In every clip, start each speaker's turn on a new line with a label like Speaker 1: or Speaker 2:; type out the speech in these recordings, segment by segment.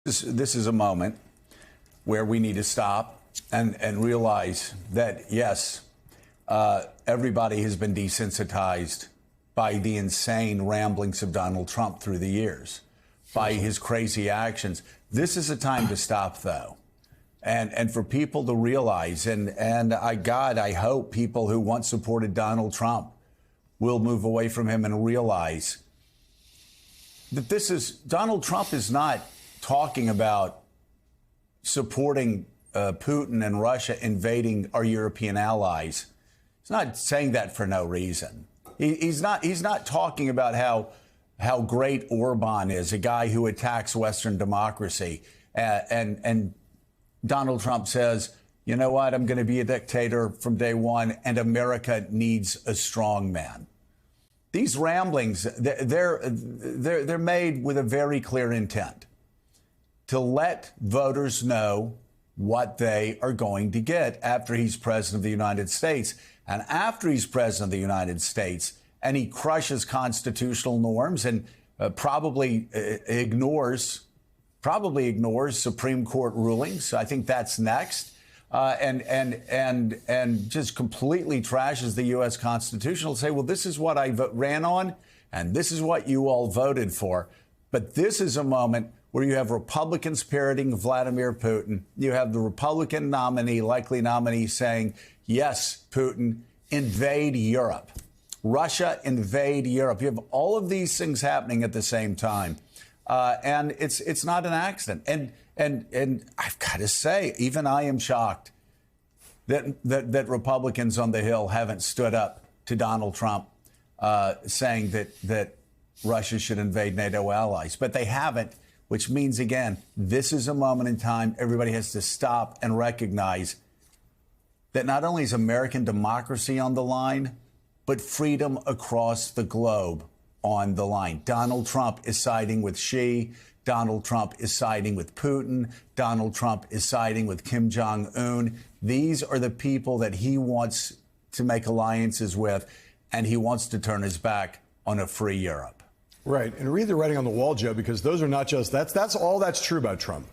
Speaker 1: This is a moment where we need to stop and realize that, yes, everybody has been desensitized by the insane ramblings of Donald Trump through the years, by his crazy actions. This is a time to stop, though, and for people to realize, and I hope people who once supported Donald Trump will move away from him and realize that Donald Trump is not talking about supporting Putin and Russia invading our European allies. He's not saying that for no reason. He's not talking about how great Orban is, a guy who attacks Western democracy. And Donald Trump says, you know what, I'm going to be a dictator from day one, and America needs a strong man. These ramblings, they're made with a very clear intent: to let voters know what they are going to get after he's president of the United States. And after he's president of the United States and he crushes constitutional norms and probably ignores Supreme Court rulings, I think that's next, and just completely trashes the U.S. Constitution, will say, well, this is what I ran on and this is what you all voted for. But this is a moment where you have Republicans parroting Vladimir Putin. You have the Republican likely nominee, saying, yes, Putin, invade Europe. Russia, invade Europe. You have all of these things happening at the same time. And it's not an accident. And I've got to say, even I am shocked that Republicans on the Hill haven't stood up to Donald Trump, saying that Russia should invade NATO allies. But they haven't. Which means, again, this is a moment in time everybody has to stop and recognize that not only is American democracy on the line, but freedom across the globe on the line. Donald Trump is siding with Xi. Donald Trump is siding with Putin. Donald Trump is siding with Kim Jong-un. These are the people that he wants to make alliances with, and he wants to turn his back on a free Europe.
Speaker 2: Right. And read the writing on the wall, Joe, because those are not just that's all that's true about Trump.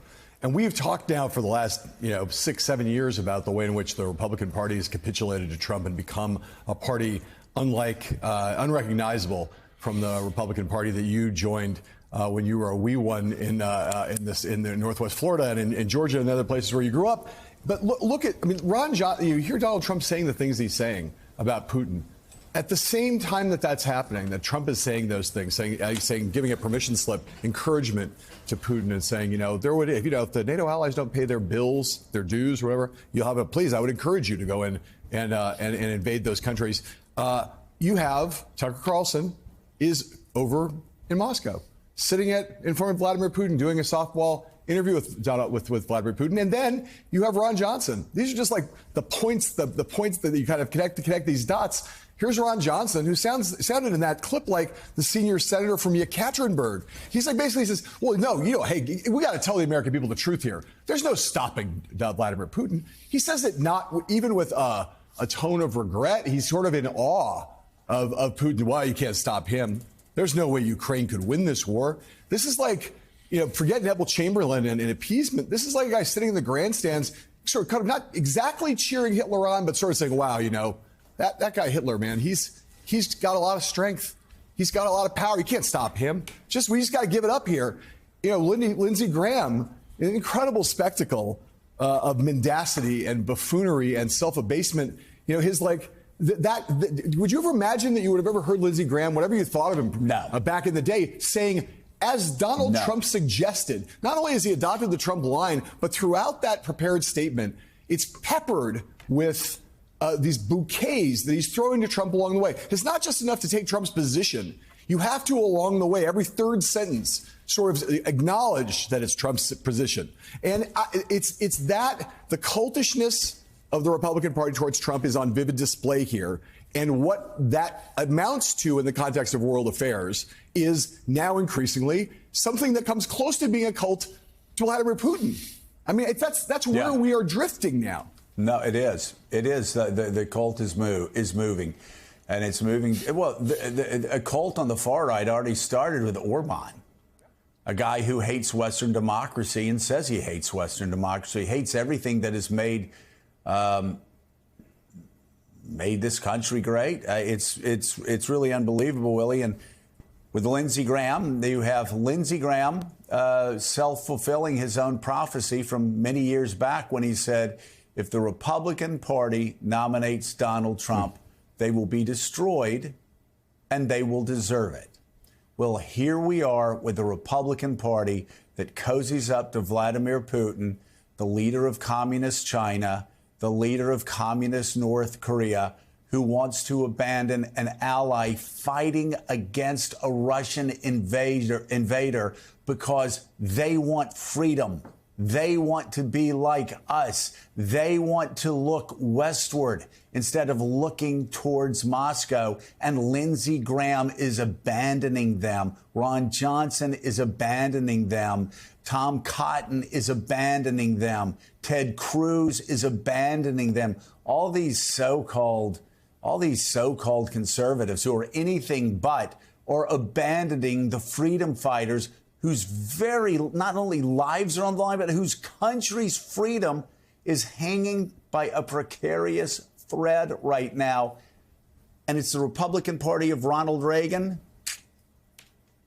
Speaker 2: And we've talked now for the last, 6-7 years about the way in which the Republican Party has capitulated to Trump and become a party unrecognizable from the Republican Party that you joined when you were a wee one in the Northwest Florida and in Georgia and other places where you grew up. But look at, Ron Johnson, you hear Donald Trump saying the things he's saying about Putin. At the same time that's happening, that Trump is saying those things, saying, giving a permission slip, encouragement to Putin, and saying, if the NATO allies don't pay their bills, their dues, whatever, I would encourage you to go in and invade those countries. You have Tucker Carlson is over in Moscow, sitting in front of Vladimir Putin, doing a softball interview with Vladimir Putin, and then you have Ron Johnson. These are just like the points that you kind of connect these dots. Here's Ron Johnson, who sounded in that clip like the senior senator from Yekaterinburg. He's like, basically says, well, no, hey, we got to tell the American people the truth here. There's no stopping Vladimir Putin. He says it not even with a tone of regret. He's sort of in awe of Putin. Why you can't stop him? There's no way Ukraine could win this war. This is like, forget Neville Chamberlain and appeasement. This is like a guy sitting in the grandstands, sort of kind of not exactly cheering Hitler on, but sort of saying, wow, that guy Hitler, man, he's got a lot of strength. He's got a lot of power. You can't stop him. We just got to give it up here. Lindsey Graham, an incredible spectacle of mendacity and buffoonery and self-abasement. His would you ever imagine that you would have ever heard Lindsey Graham, whatever you thought of him back in the day, saying, as Donald Trump suggested, not only has he adopted the Trump line, but throughout that prepared statement, it's peppered with these bouquets that he's throwing to Trump along the way. It's not just enough to take Trump's position. You have to, along the way, every third sentence, sort of acknowledge that it's Trump's position. And it's that the cultishness of the Republican Party towards Trump is on vivid display here. And what that amounts to in the context of world affairs is now increasingly something that comes close to being a cult to Vladimir Putin. That's where we are drifting now.
Speaker 1: No, it is. It is. The cult is moving. And it's moving. Well, a cult on the far right already started with Orban. a guy who hates Western democracy and says he hates Western democracy, hates everything that has made this country great. It's really unbelievable, Willie. And with Lindsey Graham, you have Lindsey Graham self-fulfilling his own prophecy from many years back when he said, if the Republican Party nominates Donald Trump, they will be destroyed and they will deserve it. Well, here we are with the Republican Party that cozies up to Vladimir Putin, the leader of communist China, the leader of communist North Korea, who wants to abandon an ally fighting against a Russian invader because they want freedom. They want to be like us. They want to look westward instead of looking towards Moscow. And Lindsey Graham is abandoning them. Ron Johnson is abandoning them. Tom Cotton is abandoning them. Ted Cruz is abandoning them. All these so-called conservatives who are anything but are abandoning the freedom fighters whose not only lives are on the line, but whose country's freedom is hanging by a precarious thread right now. And it's the Republican Party of Ronald Reagan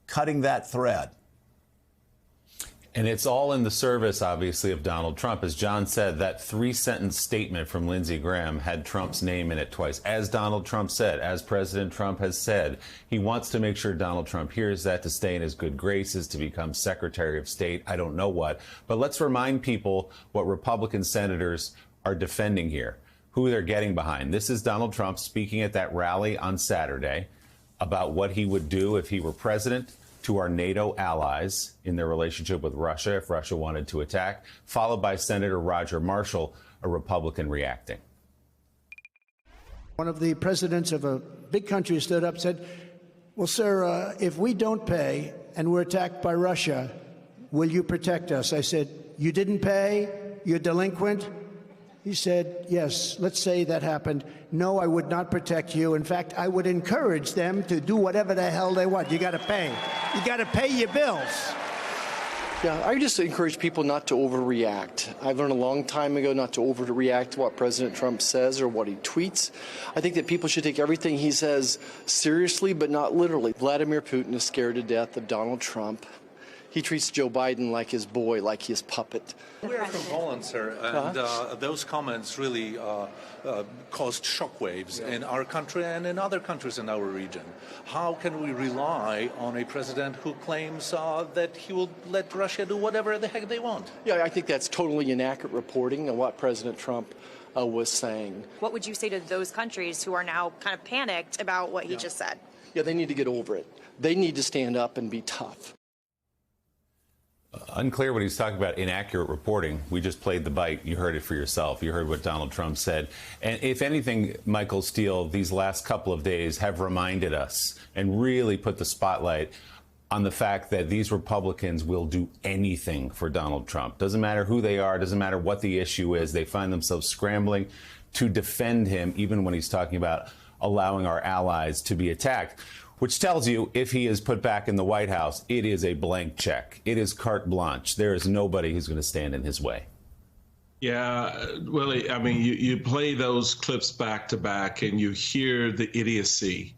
Speaker 1: cutting that thread.
Speaker 3: And it's all in the service, obviously, of Donald Trump. As John said, that 3-sentence statement from Lindsey Graham had Trump's name in it twice. As Donald Trump said, as President Trump has said, he wants to make sure Donald Trump hears that, to stay in his good graces, to become Secretary of State, I don't know what. But let's remind people what Republican senators are defending here, who they're getting behind. This is Donald Trump speaking at that rally on Saturday about what he would do if he were president to our NATO allies in their relationship with Russia if Russia wanted to attack, followed by Senator Roger Marshall, a Republican, reacting.
Speaker 4: One of the presidents of a big country stood up and said, well, sir, if we don't pay and we're attacked by Russia, will you protect us? I said, you didn't pay? You're delinquent? He said, yes, let's say that happened. No, I would not protect you. In fact, I would encourage them to do whatever the hell they want. You got to pay. You got to pay your bills.
Speaker 5: Yeah, I just encourage people not to overreact. I've learned a long time ago not to overreact to what President Trump says or what he tweets. I think that people should take everything he says seriously, but not literally. Vladimir Putin is scared to death of Donald Trump. He treats Joe Biden like his boy, like his puppet.
Speaker 6: We're from Holland, sir, and those comments really caused shockwaves in our country and in other countries in our region. How can we rely on a president who claims that he will let Russia do whatever the heck they want?
Speaker 5: Yeah, I think that's totally inaccurate reporting of what President Trump was saying.
Speaker 7: What would you say to those countries who are now kind of panicked about what he just said?
Speaker 5: Yeah, they need to get over it. They need to stand up and be tough.
Speaker 3: Unclear what he's talking about, inaccurate reporting. We just played the bite. You heard it for yourself. You heard what Donald Trump said. And if anything, Michael Steele, these last couple of days have reminded us and really put the spotlight on the fact that these Republicans will do anything for Donald Trump. Doesn't matter who they are, doesn't matter what the issue is. They find themselves scrambling to defend him, even when he's talking about allowing our allies to be attacked. Which tells you, if he is put back in the White House, it is a blank check. It is carte blanche. There is nobody who's going to stand in his way.
Speaker 8: Yeah, Willie, I mean, you play those clips back to back and you hear the idiocy,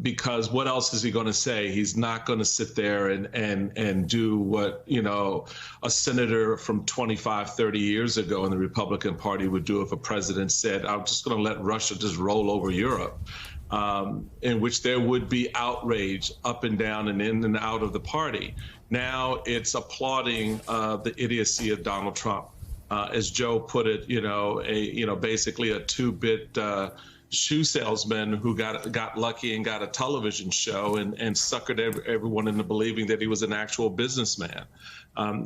Speaker 8: because what else is he going to say? He's not going to sit there and do what, you know, a senator from 25, 30 years ago in the Republican Party would do if a president said, I'm just going to let Russia just roll over Europe. In which there would be outrage up and down and in and out of the party. Now it's applauding the idiocy of Donald Trump. As Joe put it, basically a two-bit shoe salesman who got lucky and got a television show and suckered everyone into believing that he was an actual businessman.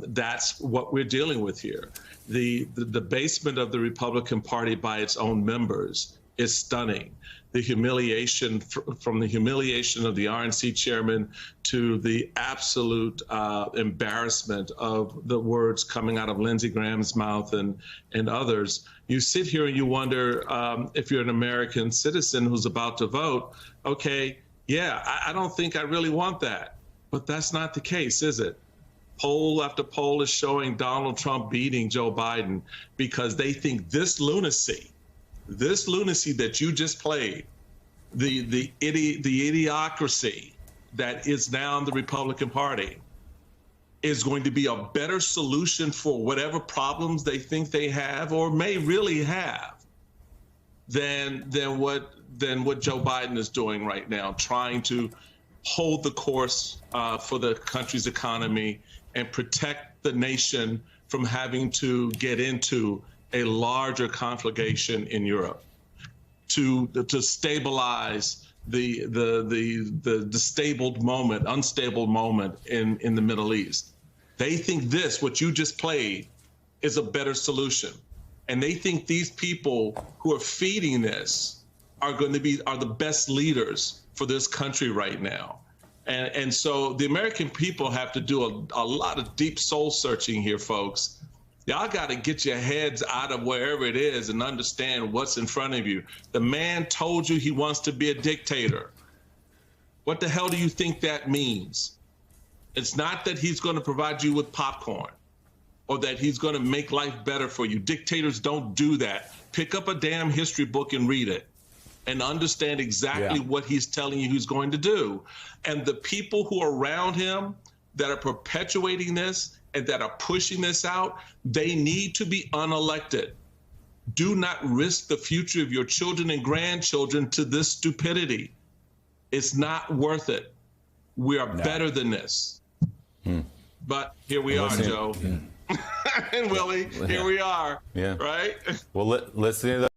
Speaker 8: That's what we're dealing with here. The debasement of the Republican Party by its own members is stunning. The humiliation, from the humiliation of the RNC chairman to the absolute embarrassment of the words coming out of Lindsey Graham's mouth and others. You sit here and you wonder, if you're an American citizen who's about to vote, okay, yeah, I don't think I really want that. But that's not the case, is it? Poll after poll is showing Donald Trump beating Joe Biden because they think this lunacy that you just played, the idiocracy that is now in the Republican Party, is going to be a better solution for whatever problems they think they have or may really have than what Joe Biden is doing right now, trying to hold the course for the country's economy and protect the nation from having to get into a larger conflagration in Europe, to stabilize the unstable moment in the Middle East. They think what you just played, is a better solution. And they think these people who are feeding this are the best leaders for this country right now. And so the American people have to do a lot of deep soul searching here, folks. Y'all got to get your heads out of wherever it is and understand what's in front of you. The man told you he wants to be a dictator. What the hell do you think that means? It's not that he's going to provide you with popcorn or that he's going to make life better for you. Dictators don't do that. Pick up a damn history book and read it and understand exactly what he's telling you he's going to do. And the people who are around him that are perpetuating this and that are pushing this out, they need to be unelected. Do not risk the future of your children and grandchildren to this stupidity. It's not worth it. We are better than this. But here we are, Joe. And Willie, here we are, right?
Speaker 3: Well, listening to